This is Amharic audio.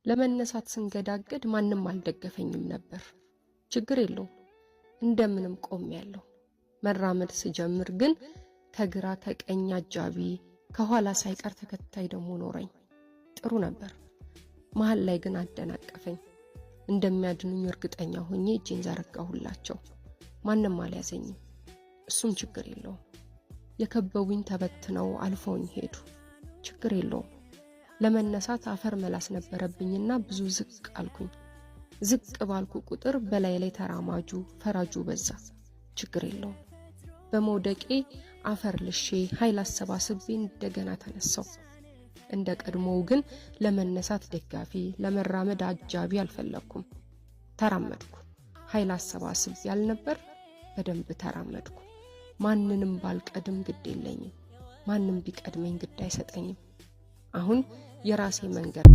ለመነሳት ስንገዳገድ ማንም አልደገፈኝም ነበር። ችግር የለውም እንደምንም ቆሜያለሁ። መራመድ ስጀምር ግን ከግራ ከቀኝ አጃቢ ከኋላ ሳይቀር ተከታይ ደሞ ኖረኝ። ጥሩ ነበር። መሃል ላይ ግን አደናቀፈኝ። እንደሚያድኑኝ እርግጠኛ ሆኜ እጄን ዘረጋሁላቸው። ማንም አልያዘኝም። እሱም ችግር የለውም። የከበቡኝ ተበትነው አልፈውኝ ሄዱ። ችግር የለውም። ለመነሳት አፈር መላስ ነበረብኝና ብዙ ዝቅ አልኩኝ። ዝቅ ባልኩ ቁጥር በላይ ላይ ተራማጁ ፈራጁ በዛ። ችግር የለውም። በመውደቄ አፈር ልሼ ኃይል አሰባስቤ እንደገና ተነሳው። እንደ ቀድሞው ግን ለመነሳት ደጋፊ ለመራመድ አጃቢ አልፈለኩም። ተራመድኩ። ኃይል አሰባስቤ ያልነበር በደንብ ተራመድኩ። ማንንም ባልቀድም ግድ የለኝም። ማንም ቢቀድመኝ ግድ አይሰጠኝም። አሁን የራሴ መንገድ